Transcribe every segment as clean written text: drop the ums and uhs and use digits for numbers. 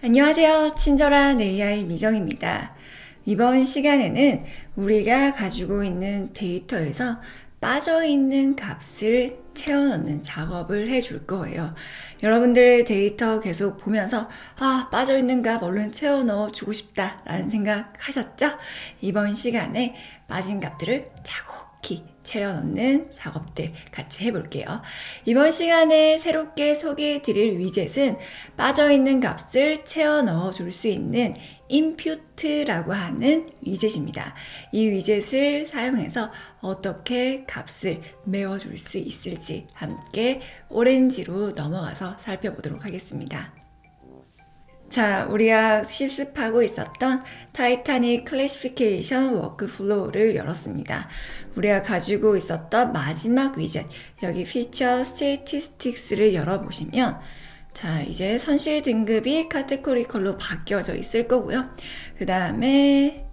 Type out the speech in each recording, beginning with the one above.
안녕하세요. 친절한 AI 미정입니다. 이번 시간에는 우리가 가지고 있는 데이터에서 빠져있는 값을 채워넣는 작업을 해줄 거예요. 여러분들 데이터 계속 보면서 빠져있는 값 얼른 채워넣어 주고 싶다 라는 생각 하셨죠? 이번 시간에 빠진 값들을 차곡히 채워넣는 작업들 같이 해볼게요. 이번 시간에 새롭게 소개해드릴 위젯은 빠져있는 값을 채워 넣어줄 수 있는 인풋라고 하는 위젯입니다. 이 위젯을 사용해서 어떻게 값을 메워줄 수 있을지 함께 오렌지로 넘어가서 살펴보도록 하겠습니다. 자, 우리가 실습하고 있었던 타이타닉 클래시피케이션 워크플로우를 열었습니다. 우리가 가지고 있었던 마지막 위젯, 여기 피처 스태티스틱스를 열어보시면 자, 이제 선실 등급이 카테고리컬로 바뀌어져 있을 거고요. 그 다음에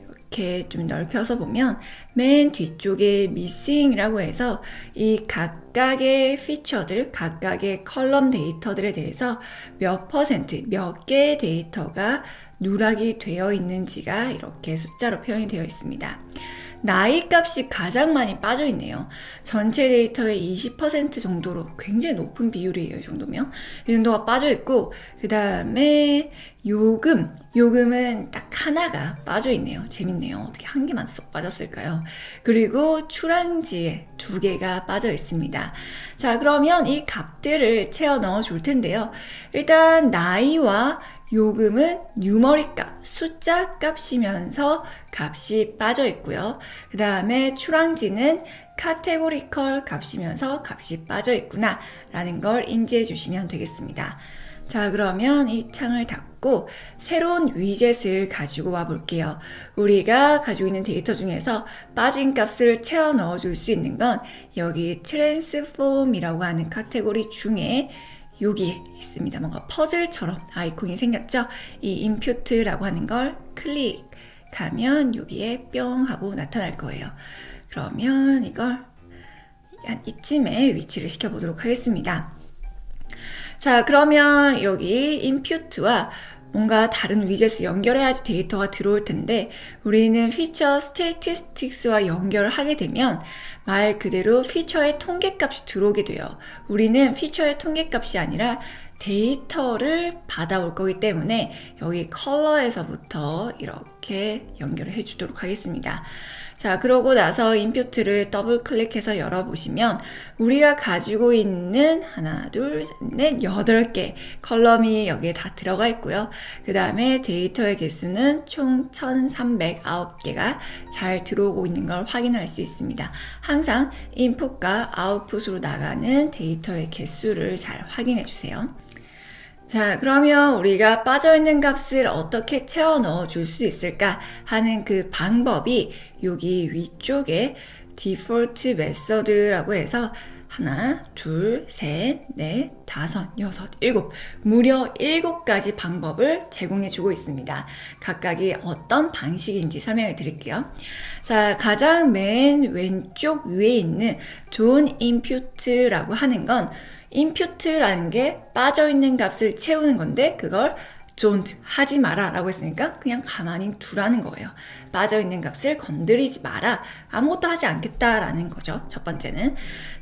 이렇게 좀 넓혀서 보면 맨 뒤쪽에 missing이라고 해서 이 각각의 피처들, 각각의 컬럼 데이터들에 대해서 몇 퍼센트, 몇 개의 데이터가 누락이 되어 있는지가 이렇게 숫자로 표현이 되어 있습니다. 나이 값이 가장 많이 빠져 있네요. 전체 데이터의 20% 정도로 굉장히 높은 비율이에요. 이 정도면. 이 정도가 빠져 있고, 그 다음에 요금은 딱 하나가 빠져 있네요. 재밌네요. 어떻게 한 개만 쏙 빠졌을까요? 그리고 출항지에 2개가 빠져 있습니다. 자, 그러면 이 값들을 채워 넣어 줄 텐데요. 일단 나이와 요금은 뉴머릭 값, 숫자 값이면서 값이 빠져 있고요. 그 다음에 출항지는 카테고리컬 값이면서 값이 빠져 있구나 라는 걸 인지해 주시면 되겠습니다. 자, 그러면 이 창을 닫고 새로운 위젯을 가지고 와 볼게요. 우리가 가지고 있는 데이터 중에서 빠진 값을 채워 넣어 줄 수 있는 건 여기 트랜스폼이라고 하는 카테고리 중에 여기 있습니다. 뭔가 퍼즐처럼 아이콘이 생겼죠? 이 인풋라고 하는 걸 클릭하면 여기에 뿅 하고 나타날 거예요. 그러면 이걸 한 이쯤에 위치를 시켜보도록 하겠습니다. 자, 그러면 여기 인풋와 뭔가 다른 위젯을 연결해야지 데이터가 들어올 텐데 우리는 피처 스태티스틱스와 연결을 하게 되면 말 그대로 피처의 통계값이 들어오게 돼요. 우리는 피처의 통계값이 아니라 데이터를 받아올 거기 때문에 여기 컬러에서부터 이렇게 연결을 해주도록 하겠습니다. 자, 그러고 나서 인풋을 더블 클릭해서 열어보시면 우리가 가지고 있는 하나, 둘, 넷, 8개 컬럼이 여기에 다 들어가 있고요. 그 다음에 데이터의 개수는 총 1309개가 잘 들어오고 있는 걸 확인할 수 있습니다. 항상 인풋과 아웃풋으로 나가는 데이터의 개수를 잘 확인해 주세요. 자, 그러면 우리가 빠져있는 값을 어떻게 채워 넣어 줄 수 있을까 하는 그 방법이 여기 위쪽에 디폴트 메서드라고 해서 하나, 둘, 셋, 넷, 다섯, 여섯, 일곱 무려 7가지 방법을 제공해 주고 있습니다. 각각이 어떤 방식인지 설명해 드릴게요. 자, 가장 맨 왼쪽 위에 있는 존 인풋라고 하는 건 인풋라는 게 빠져있는 값을 채우는 건데 그걸 don't 하지 마라 라고 했으니까 그냥 가만히 두라는 거예요. 빠져있는 값을 건드리지 마라. 아무것도 하지 않겠다라는 거죠. 첫 번째는.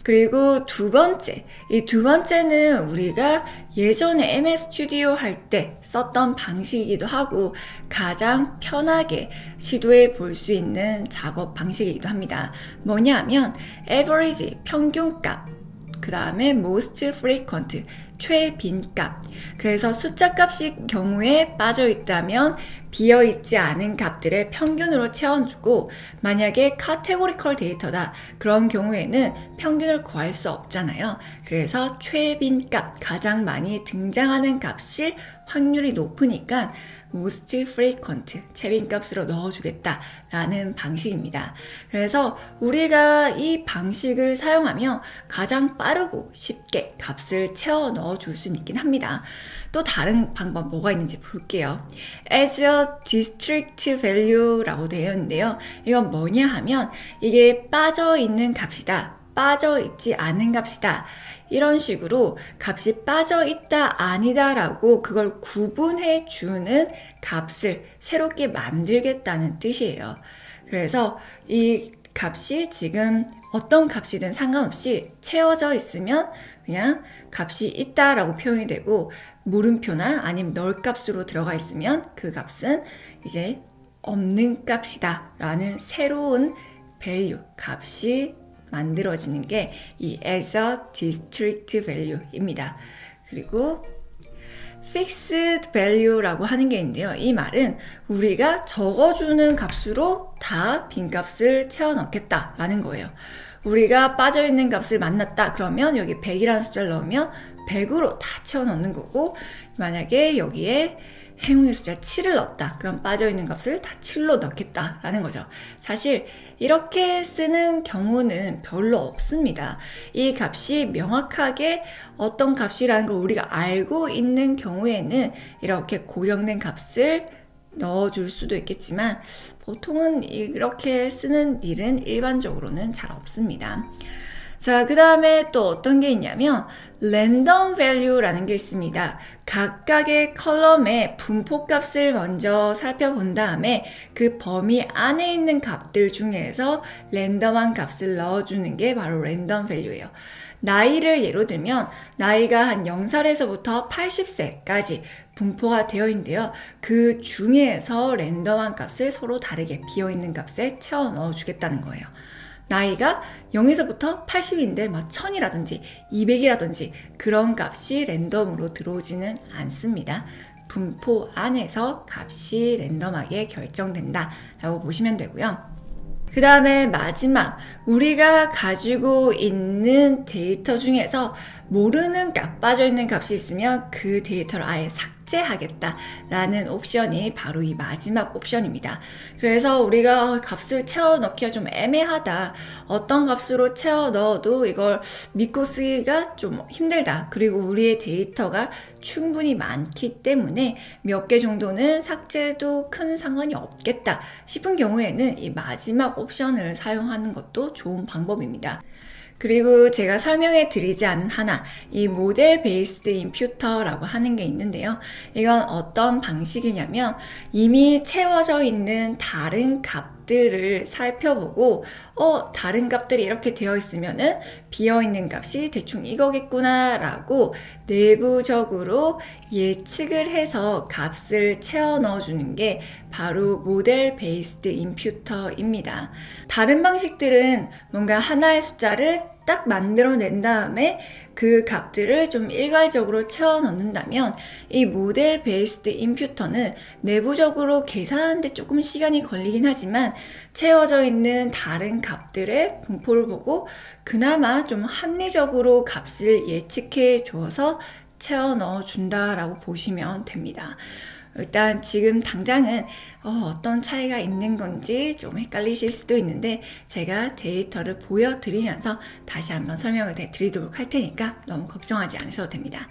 그리고 두 번째. 이 두 번째는 우리가 예전에 MS 스튜디오 할 때 썼던 방식이기도 하고 가장 편하게 시도해 볼 수 있는 작업 방식이기도 합니다. 뭐냐면 average, 평균값. 그 다음에 most frequent, 최빈값. 그래서 숫자 값이 경우에 빠져 있다면 비어 있지 않은 값들의 평균으로 채워주고 만약에 카테고리컬 데이터다 그런 경우에는 평균을 구할 수 없잖아요. 그래서 최빈값, 가장 많이 등장하는 값일 확률이 높으니까 most frequent, 최빈값으로 넣어주겠다라는 방식입니다. 그래서 우리가 이 방식을 사용하면 가장 빠르고 쉽게 값을 채워 넣어줄 수 있긴 합니다. 또 다른 방법 뭐가 있는지 볼게요. as a district value라고 되어 있는데요. 이건 뭐냐 하면 이게 빠져있는 값이다. 빠져있지 않은 값이다. 이런 식으로 값이 빠져있다 아니다 라고 그걸 구분해 주는 값을 새롭게 만들겠다는 뜻이에요. 그래서 이 값이 지금 어떤 값이든 상관없이 채워져 있으면 그냥 값이 있다라고 표현이 되고, 물음표나 아니면 널 값으로 들어가 있으면 그 값은 이제 없는 값이다 라는 새로운 value, 값이 만들어지는 게 이 as a distinct value입니다. 그리고 fixed value라고 하는 게 있는데요. 이 말은 우리가 적어주는 값으로 다 빈값을 채워 넣겠다라는 거예요. 우리가 빠져있는 값을 만났다 그러면 여기 100이라는 숫자를 넣으면 100으로 다 채워 넣는 거고, 만약에 여기에 행운의 숫자 7을 넣었다 그럼 빠져있는 값을 다 7로 넣겠다라는 거죠. 사실 이렇게 쓰는 경우는 별로 없습니다. 이 값이 명확하게 어떤 값이라는 걸 우리가 알고 있는 경우에는 이렇게 고정된 값을 넣어줄 수도 있겠지만, 보통은 이렇게 쓰는 일은 일반적으로는 잘 없습니다. 자, 그 다음에 또 어떤 게 있냐면 랜덤 밸류라는 게 있습니다. 각각의 컬럼의 분포값을 먼저 살펴본 다음에 그 범위 안에 있는 값들 중에서 랜덤한 값을 넣어주는 게 바로 랜덤 밸류예요. 나이를 예로 들면 나이가 한 0살에서부터 80세까지 분포가 되어 있는데요. 그 중에서 랜덤한 값을 서로 다르게 비어있는 값에 채워 넣어주겠다는 거예요. 나이가 0에서부터 80인데 막 1000이라든지 200이라든지 그런 값이 랜덤으로 들어오지는 않습니다. 분포 안에서 값이 랜덤하게 결정된다 라고 보시면 되고요. 그 다음에 마지막, 우리가 가지고 있는 데이터 중에서 모르는 값, 빠져있는 값이 있으면 그 데이터를 아예 삭제하겠다라는 옵션이 바로 이 마지막 옵션입니다. 그래서 우리가 값을 채워 넣기가 좀 애매하다, 어떤 값으로 채워 넣어도 이걸 믿고 쓰기가 좀 힘들다, 그리고 우리의 데이터가 충분히 많기 때문에 몇 개 정도는 삭제도 큰 상관이 없겠다 싶은 경우에는 이 마지막 옵션을 사용하는 것도 좋은 방법입니다. 그리고 제가 설명해 드리지 않은 하나, 이 모델 베이스드 임퓨터라고 하는 게 있는데요. 이건 어떤 방식이냐면 이미 채워져 있는 다른 값들을 살펴보고 다른 값들이 이렇게 되어 있으면은 비어있는 값이 대충 이거겠구나 라고 내부적으로 예측을 해서 값을 채워 넣어주는 게 바로 모델 베이스드 임퓨터입니다. 다른 방식들은 뭔가 하나의 숫자를 딱 만들어낸 다음에 그 값들을 좀 일괄적으로 채워 넣는다면, 이 모델 베이스드 임퓨터는 내부적으로 계산하는데 조금 시간이 걸리긴 하지만 채워져 있는 다른 값들의 분포를 보고 그나마 좀 합리적으로 값을 예측해 줘서 채워 넣어 준다라고 보시면 됩니다. 일단 지금 당장은 어떤 차이가 있는 건지 좀 헷갈리실 수도 있는데 제가 데이터를 보여드리면서 다시 한번 설명을 드리도록 할 테니까 너무 걱정하지 않으셔도 됩니다.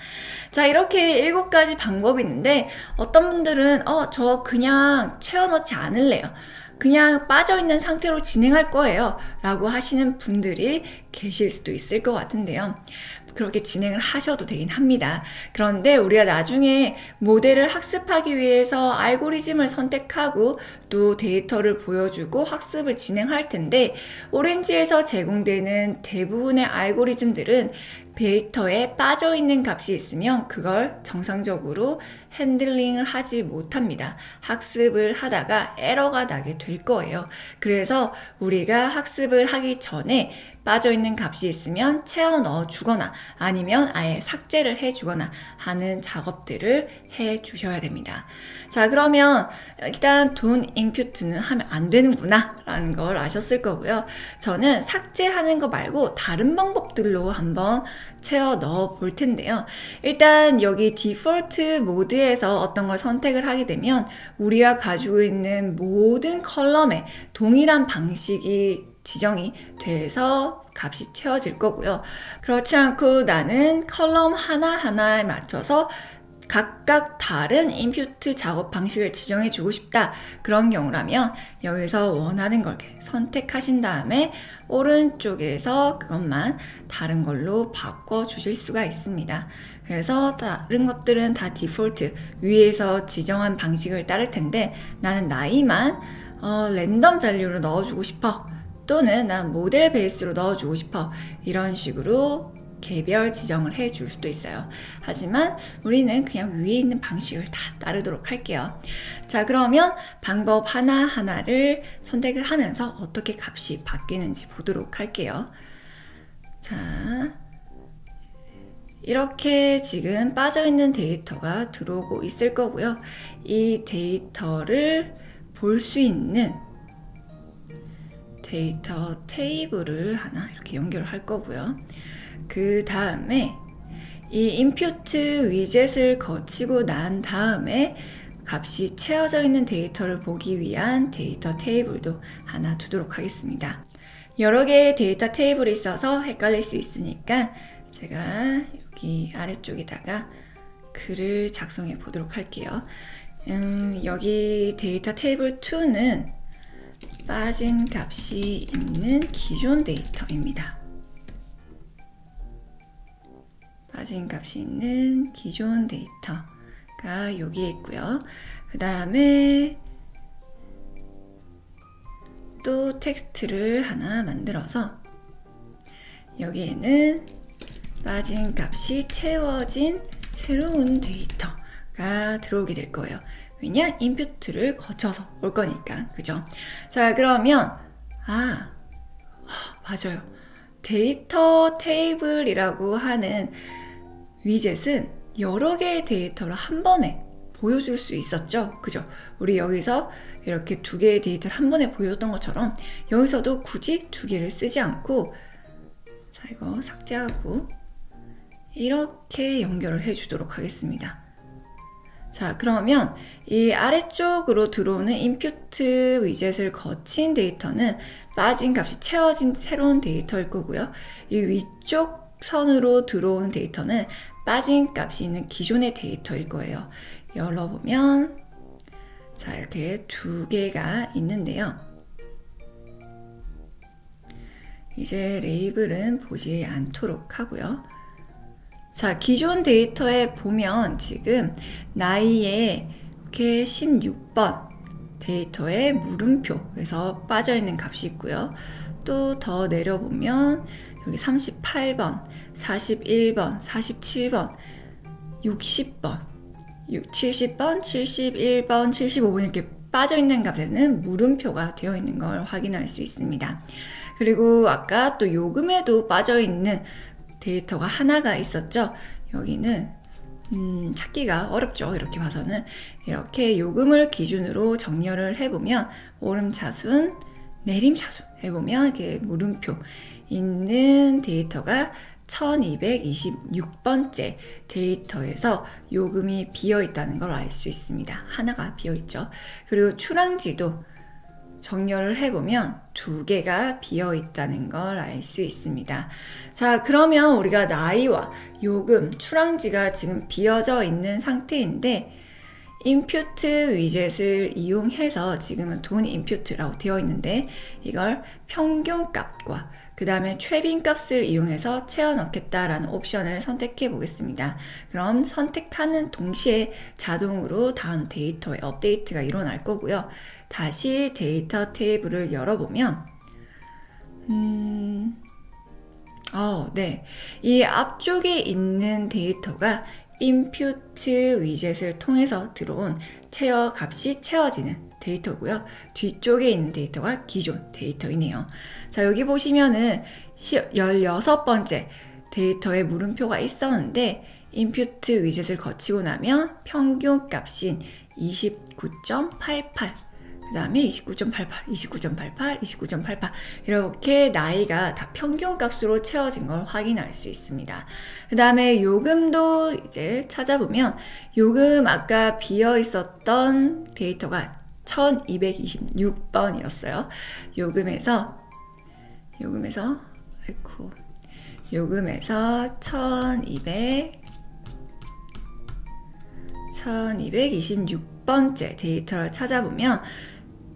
자, 이렇게 7가지 방법이 있는데 어떤 분들은 저 그냥 채워 넣지 않을래요, 그냥 빠져있는 상태로 진행할 거예요 라고 하시는 분들이 계실 수도 있을 것 같은데요. 그렇게 진행을 하셔도 되긴 합니다. 그런데 우리가 나중에 모델을 학습하기 위해서 알고리즘을 선택하고 또 데이터를 보여주고 학습을 진행할 텐데, 오렌지에서 제공되는 대부분의 알고리즘들은 데이터에 빠져있는 값이 있으면 그걸 정상적으로 핸들링을 하지 못합니다. 학습을 하다가 에러가 나게 될 거예요. 그래서 우리가 학습을 하기 전에 빠져있는 값이 있으면 채워 넣어 주거나 아니면 아예 삭제를 해 주거나 하는 작업들을 해 주셔야 됩니다. 자, 그러면 일단 돈 임퓨트는 하면 안 되는구나 라는 걸 아셨을 거고요. 저는 삭제하는 거 말고 다른 방법들로 한번 채워 넣어 볼 텐데요. 일단 여기 디폴트 모드에서 어떤 걸 선택을 하게 되면 우리가 가지고 있는 모든 컬럼에 동일한 방식이 지정이 돼서 값이 채워질 거고요. 그렇지 않고 나는 컬럼 하나하나에 맞춰서 각각 다른 인풋 작업 방식을 지정해 주고 싶다. 그런 경우라면 여기서 원하는 걸 선택하신 다음에 오른쪽에서 그것만 다른 걸로 바꿔 주실 수가 있습니다. 그래서 다른 것들은 다 디폴트 위에서 지정한 방식을 따를 텐데 나는 나이만 랜덤 밸류로 넣어주고 싶어. 또는 난 모델 베이스로 넣어주고 싶어. 이런 식으로 개별 지정을 해줄 수도 있어요. 하지만 우리는 그냥 위에 있는 방식을 다 따르도록 할게요. 자, 그러면 방법 하나하나를 선택을 하면서 어떻게 값이 바뀌는지 보도록 할게요. 자, 이렇게 지금 빠져있는 데이터가 들어오고 있을 거고요. 이 데이터를 볼 수 있는 데이터 테이블을 하나 이렇게 연결을 할 거고요. 그 다음에 이 인풋 위젯을 거치고 난 다음에 값이 채워져 있는 데이터를 보기 위한 데이터 테이블도 하나 두도록 하겠습니다. 여러 개의 데이터 테이블이 있어서 헷갈릴 수 있으니까 제가 여기 아래쪽에다가 글을 작성해 보도록 할게요. 여기 데이터 테이블 2는 빠진 값이 있는 기존 데이터입니다. 빠진 값이 있는 기존 데이터가 여기에 있고요. 그 다음에 또 텍스트를 하나 만들어서 여기에는 빠진 값이 채워진 새로운 데이터가 들어오게 될 거예요. 왜냐? 인풋을 거쳐서 올 거니까. 그죠? 자, 그러면 맞아요. 데이터 테이블이라고 하는 위젯은 여러 개의 데이터를 한 번에 보여줄 수 있었죠. 그죠? 우리 여기서 이렇게 두 개의 데이터를 한 번에 보여줬던 것처럼 여기서도 굳이 두 개를 쓰지 않고 자, 이거 삭제하고 이렇게 연결을 해 주도록 하겠습니다. 자, 그러면 이 아래쪽으로 들어오는 인풋 위젯을 거친 데이터는 빠진 값이 채워진 새로운 데이터일 거고요. 이 위쪽 선으로 들어오는 데이터는 빠진 값이 있는 기존의 데이터일 거예요. 열어보면 자, 이렇게 두 개가 있는데요. 이제 레이블은 보지 않도록 하고요. 자, 기존 데이터에 보면 지금 나이에 이렇게 16번 데이터에 물음표에서 빠져있는 값이 있고요. 또 더 내려보면 여기 38번, 41번, 47번, 60번, 70번, 71번, 75번 이렇게 빠져있는 값에는 물음표가 되어 있는 걸 확인할 수 있습니다. 그리고 아까 또 요금에도 빠져있는 데이터가 하나가 있었죠. 여기는 찾기가 어렵죠. 이렇게 봐서는 이렇게 요금을 기준으로 정렬을 해보면 오름차순, 내림차순 해보면 이렇게 물음표 있는 데이터가 1226번째 데이터에서 요금이 비어있다는 걸 알 수 있습니다. 하나가 비어있죠. 그리고 출항지도 정렬을 해보면 두 개가 비어있다는 걸 알 수 있습니다. 자, 그러면 우리가 나이와 요금, 출항지가 지금 비어져 있는 상태인데 인풋 위젯을 이용해서 지금은 돈 인풋이라고 되어 있는데 이걸 평균값과 그 다음에 최빈값을 이용해서 채워 넣겠다라는 옵션을 선택해 보겠습니다. 그럼 선택하는 동시에 자동으로 다음 데이터의 업데이트가 일어날 거고요. 다시 데이터 테이블을 열어보면 네. 이 앞쪽에 있는 데이터가 인풋 위젯을 통해서 들어온 채워 값이 채워지는 데이터고요. 뒤쪽에 있는 데이터가 기존 데이터이네요. 자, 여기 보시면은 16번째 데이터에 물음표가 있었는데 인풋 위젯을 거치고 나면 평균 값인 29.88, 그 다음에 29.88, 29.88, 29.88 이렇게 나이가 다 평균 값으로 채워진 걸 확인할 수 있습니다. 그 다음에 요금도 이제 찾아보면 요금 아까 비어 있었던 데이터가 1226번이었어요. 요금에서 1200 1226번째 데이터를 찾아보면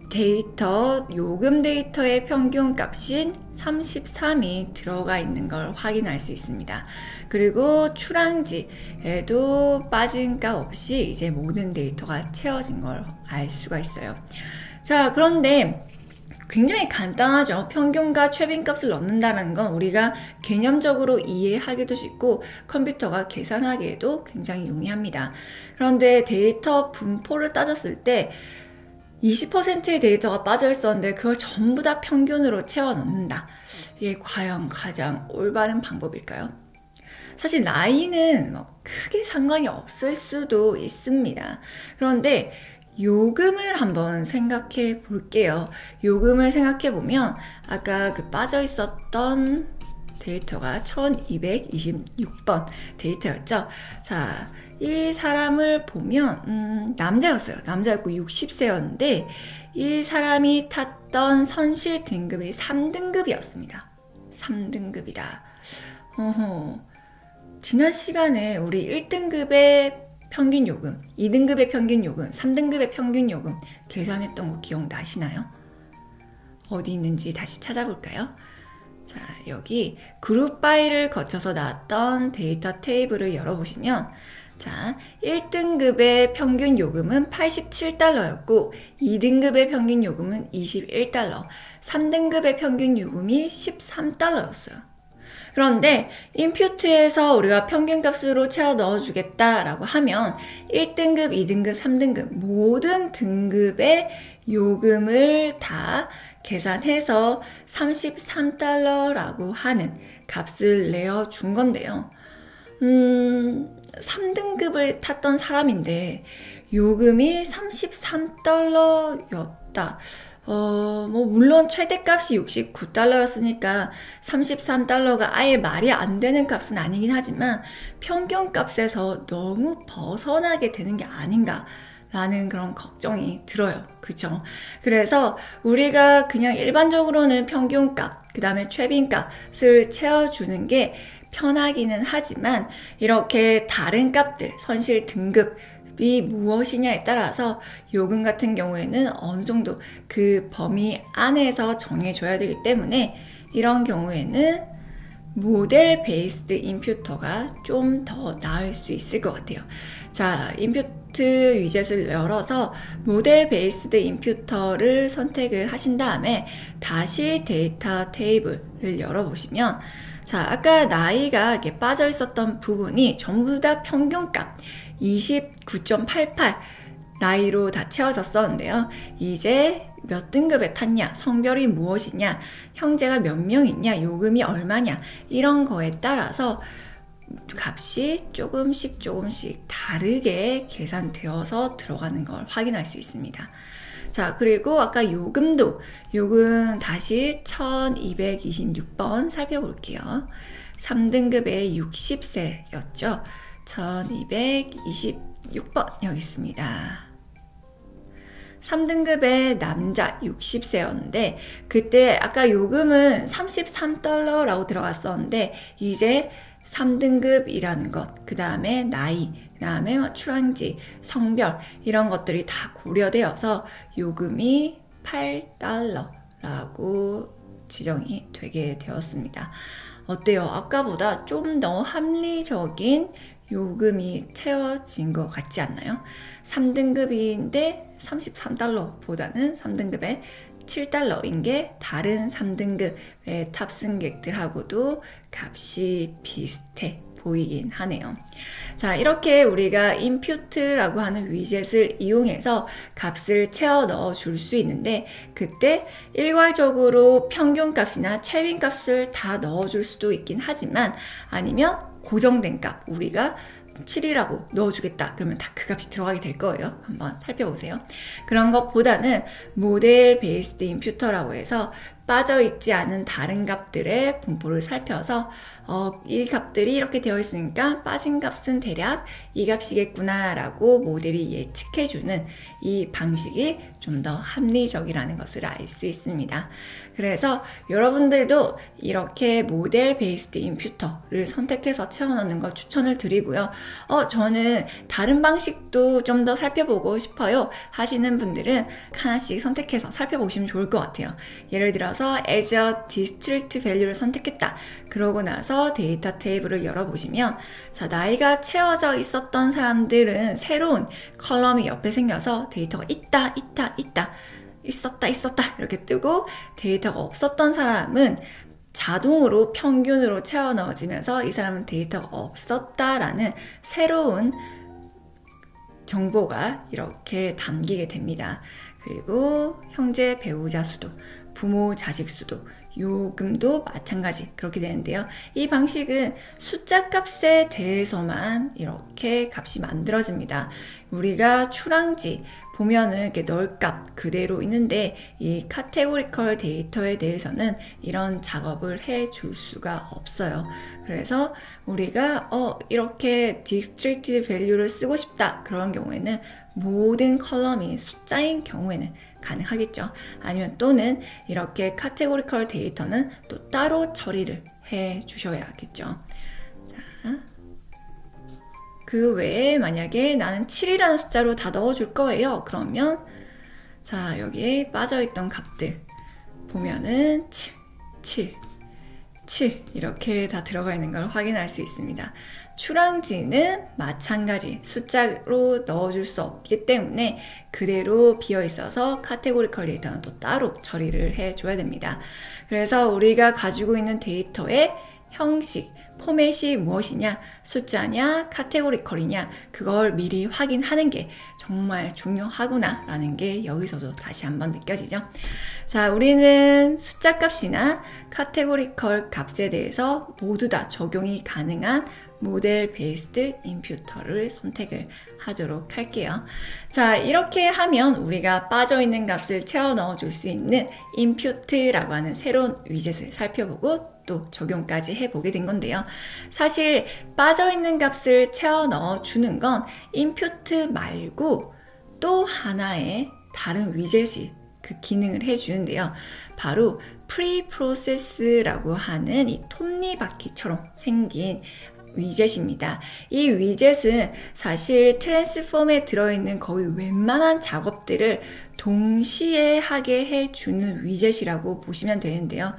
데이터, 요금 데이터의 평균 값인 33이 들어가 있는 걸 확인할 수 있습니다. 그리고 출항지에도 빠진 값 없이 이제 모든 데이터가 채워진 걸 알 수가 있어요. 자, 그런데 굉장히 간단하죠. 평균과 최빈값을 넣는다는 건 우리가 개념적으로 이해하기도 쉽고 컴퓨터가 계산하기에도 굉장히 용이합니다. 그런데 데이터 분포를 따졌을 때 20%의 데이터가 빠져 있었는데 그걸 전부 다 평균으로 채워 넣는다. 이게 과연 가장 올바른 방법일까요? 사실 나이는 크게 상관이 없을 수도 있습니다. 그런데 요금을 한번 생각해 볼게요. 요금을 생각해 보면 아까 그 빠져 있었던 데이터가 1226번 데이터였죠. 자, 이 사람을 보면 남자였어요. 남자였고 60세였는데 이 사람이 탔던 선실 등급이 3등급이었습니다. 3등급이다. 지난 시간에 우리 1등급의 평균 요금, 2등급의 평균 요금, 3등급의 평균 요금 계산했던 거 기억나시나요? 어디 있는지 다시 찾아볼까요? 자, 여기 그룹 바이를 거쳐서 나왔던 데이터 테이블을 열어보시면 자, 1등급의 평균 요금은 87달러였고 2등급의 평균 요금은 21달러, 3등급의 평균 요금이 13달러였어요. 그런데 인퓨트에서 우리가 평균값으로 채워 넣어주겠다라고 하면 1등급, 2등급, 3등급 모든 등급의 요금을 다 계산해서 33달러라고 하는 값을 내어준 건데요. 3등급을 탔던 사람인데 요금이 33달러였다. 물론 최대값이 69달러였으니까 33달러가 아예 말이 안 되는 값은 아니긴 하지만 평균값에서 너무 벗어나게 되는 게 아닌가 라는 그런 걱정이 들어요. 그쵸? 그래서 우리가 그냥 일반적으로는 평균값, 그 다음에 최빈값을 채워주는 게 편하기는 하지만 이렇게 다른 값들, 선실 등급이 무엇이냐에 따라서 요금 같은 경우에는 어느 정도 그 범위 안에서 정해줘야 되기 때문에 이런 경우에는 모델 베이스드 임퓨터가 좀 더 나을 수 있을 것 같아요. 자, 임퓨트 위젯을 열어서 모델 베이스드 임퓨터를 선택을 하신 다음에 다시 데이터 테이블을 열어보시면 자, 아까 나이가 이렇게 빠져 있었던 부분이 전부 다 평균값 29.88 나이로 다 채워졌었는데요. 이제 몇 등급에 탔냐, 성별이 무엇이냐, 형제가 몇 명 있냐, 요금이 얼마냐 이런 거에 따라서 값이 조금씩 다르게 계산되어서 들어가는 걸 확인할 수 있습니다. 자, 그리고 아까 요금도 요금 다시 1226번 살펴볼게요. 3등급의 60세였죠. 1226번 여기 있습니다. 3등급의 남자 60세였는데 그때 아까 요금은 33달러라고 들어갔었는데 이제 3등급이라는 것, 그 다음에 나이, 그 다음에 출항지, 성별 이런 것들이 다 고려되어서 요금이 8달러라고 지정이 되게 되었습니다. 어때요? 아까보다 좀 더 합리적인 요금이 채워진 것 같지 않나요? 3등급인데 33달러보다는 3등급에 7달러인 게 다른 3등급의 탑승객들하고도 값이 비슷해 보이긴 하네요. 자, 이렇게 우리가 인퓨트라고 하는 위젯을 이용해서 값을 채워 넣어 줄 수 있는데 그때 일괄적으로 평균값이나 최빈값을 다 넣어 줄 수도 있긴 하지만 아니면 고정된 값, 우리가 7이라고 넣어주겠다. 그러면 다 그 값이 들어가게 될 거예요. 한번 살펴보세요. 그런 것보다는 모델 베이스드 임퓨터라고 해서 빠져있지 않은 다른 값들의 분포를 살펴서 이 값들이 이렇게 되어 있으니까 빠진 값은 대략 이 값이겠구나 라고 모델이 예측해주는 이 방식이 좀 더 합리적이라는 것을 알 수 있습니다. 그래서 여러분들도 이렇게 모델 베이스드 임퓨터를 선택해서 채워넣는 걸 추천을 드리고요. 저는 다른 방식도 좀 더 살펴보고 싶어요 하시는 분들은 하나씩 선택해서 살펴보시면 좋을 것 같아요. 예를 들어서 Azure District Value를 선택했다. 그러고 나서 데이터 테이블을 열어보시면 자, 나이가 채워져 있었던 사람들은 새로운 컬럼이 옆에 생겨서 데이터가 있다 있었다 이렇게 뜨고, 데이터가 없었던 사람은 자동으로 평균으로 채워 넣어지면서 이 사람은 데이터가 없었다라는 새로운 정보가 이렇게 담기게 됩니다. 그리고 형제 배우자 수도, 부모 자식 수도, 요금도 마찬가지 그렇게 되는데요. 이 방식은 숫자 값에 대해서만 이렇게 값이 만들어집니다. 우리가 출항지 보면은 이렇게 널값 그대로 있는데 이 카테고리컬 데이터에 대해서는 이런 작업을 해줄 수가 없어요. 그래서 우리가 이렇게 디스트릭트 밸류를 쓰고 싶다 그런 경우에는 모든 컬럼이 숫자인 경우에는 가능하겠죠. 아니면 또는 이렇게 카테고리컬 데이터는 또 따로 처리를 해 주셔야겠죠. 자, 그 외에 만약에 나는 7이라는 숫자로 다 넣어줄 거예요. 그러면 자, 여기에 빠져있던 값들 보면은 7 이렇게 다 들어가 있는 걸 확인할 수 있습니다. 출항지는 마찬가지 숫자로 넣어줄 수 없기 때문에 그대로 비어 있어서 카테고리컬 데이터는 또 따로 처리를 해줘야 됩니다. 그래서 우리가 가지고 있는 데이터의 형식, 포맷이 무엇이냐, 숫자냐, 카테고리컬이냐, 그걸 미리 확인하는 게 정말 중요하구나 라는 게 여기서도 다시 한번 느껴지죠. 자, 우리는 숫자 값이나 카테고리컬 값에 대해서 모두 다 적용이 가능한 모델 베이스드 임퓨터를 선택을 하도록 할게요. 자, 이렇게 하면 우리가 빠져있는 값을 채워 넣어줄 수 있는 임퓨트라고 하는 새로운 위젯을 살펴보고 또 적용까지 해보게 된 건데요. 사실 빠져있는 값을 채워 넣어주는 건 임퓨트 말고 또 하나의 다른 위젯이 그 기능을 해주는데요. 바로 프리프로세스라고 하는 이 톱니바퀴처럼 생긴 위젯입니다. 이 위젯은 사실 트랜스폼에 들어있는 거의 웬만한 작업들을 동시에 하게 해주는 위젯이라고 보시면 되는데요.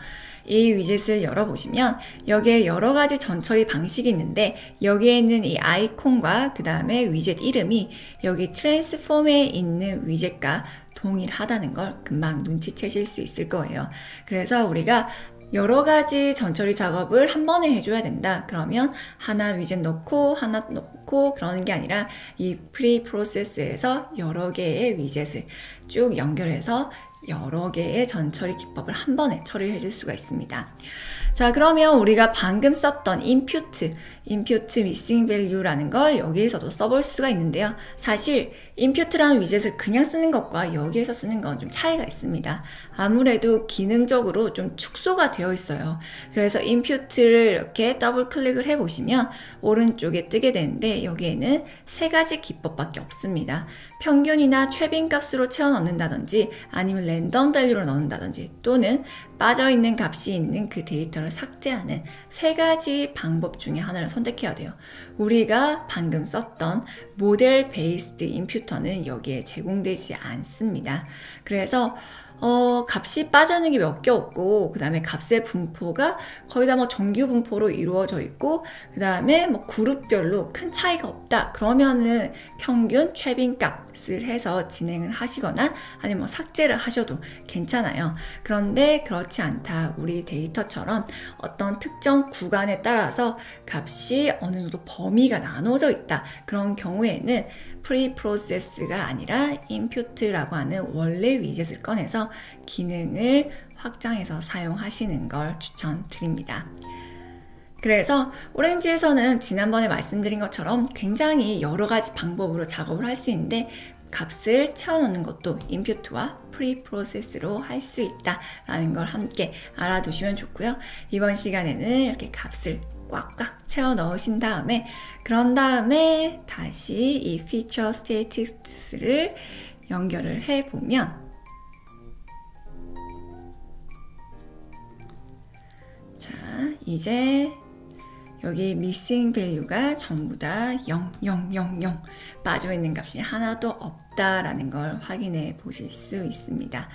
이 위젯을 열어보시면 여기에 여러 가지 전처리 방식이 있는데 여기에 있는 이 아이콘과 그 다음에 위젯 이름이 여기 트랜스폼에 있는 위젯과 동일하다는 걸 금방 눈치채실 수 있을 거예요. 그래서 우리가 여러 가지 전처리 작업을 한 번에 해줘야 된다. 그러면 하나 위젯 넣고 하나 넣고 그러는 게 아니라 이 프리 프로세스에서 여러 개의 위젯을 쭉 연결해서 여러 개의 전처리 기법을 한 번에 처리를 해줄 수가 있습니다. 자, 그러면 우리가 방금 썼던 input missing value라는 걸 여기에서도 써볼 수가 있는데요. 사실 input라는 위젯을 그냥 쓰는 것과 여기에서 쓰는 건 좀 차이가 있습니다. 아무래도 기능적으로 좀 축소가 되어 있어요. 그래서 input를 이렇게 더블 클릭을 해보시면 오른쪽에 뜨게 되는데 여기에는 세 가지 기법밖에 없습니다. 평균이나 최빈 값으로 채워 넣는다든지 아니면 랜덤 밸류로 넣는다든지 또는 빠져있는 값이 있는 그 데이터를 삭제하는 세 가지 방법 중에 하나를 선택해야 돼요. 우리가 방금 썼던 모델 베이스드 임퓨터는 여기에 제공되지 않습니다. 그래서 값이 빠져있는 게 몇 개 없고, 그 다음에 값의 분포가 거의 다 뭐 정규 분포로 이루어져 있고, 그 다음에 뭐 그룹별로 큰 차이가 없다. 그러면은 평균 최빈 값을 해서 진행을 하시거나, 아니면 뭐 삭제를 하셔도 괜찮아요. 그런데 그렇지 않다. 우리 데이터처럼 어떤 특정 구간에 따라서 값이 어느 정도 범위가 나눠져 있다. 그런 경우에는 프리프로세스가 아니라 input라고 하는 원래 위젯을 꺼내서 기능을 확장해서 사용하시는 걸 추천드립니다. 그래서 오렌지에서는 지난번에 말씀드린 것처럼 굉장히 여러 가지 방법으로 작업을 할 수 있는데 값을 채워넣는 것도 인풋과 프리프로세스로 할 수 있다라는 걸 함께 알아두시면 좋고요. 이번 시간에는 이렇게 값을 꽉꽉 채워 넣으신 다음에 그런 다음에 다시 이 feature statistics를 연결을 해보면 자, 이제 여기 missing value가 전부 다 0, 0, 0, 0 빠져있는 값이 하나도 없다라는 걸 확인해 보실 수 있습니다.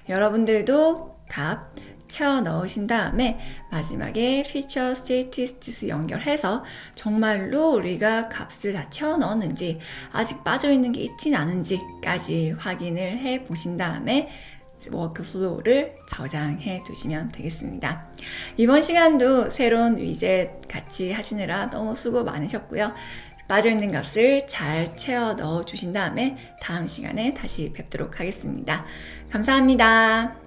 여러분들도 값 채워 넣으신 다음에 마지막에 feature statistics 연결해서 정말로 우리가 값을 다 채워 넣었는지 아직 빠져있는 게 있진 않은지까지 확인을 해 보신 다음에 워크플로우를 저장해 두시면 되겠습니다. 이번 시간도 새로운 위젯 같이 하시느라 너무 수고 많으셨고요. 빠져있는 값을 잘 채워 넣어 주신 다음에 다음 시간에 다시 뵙도록 하겠습니다. 감사합니다.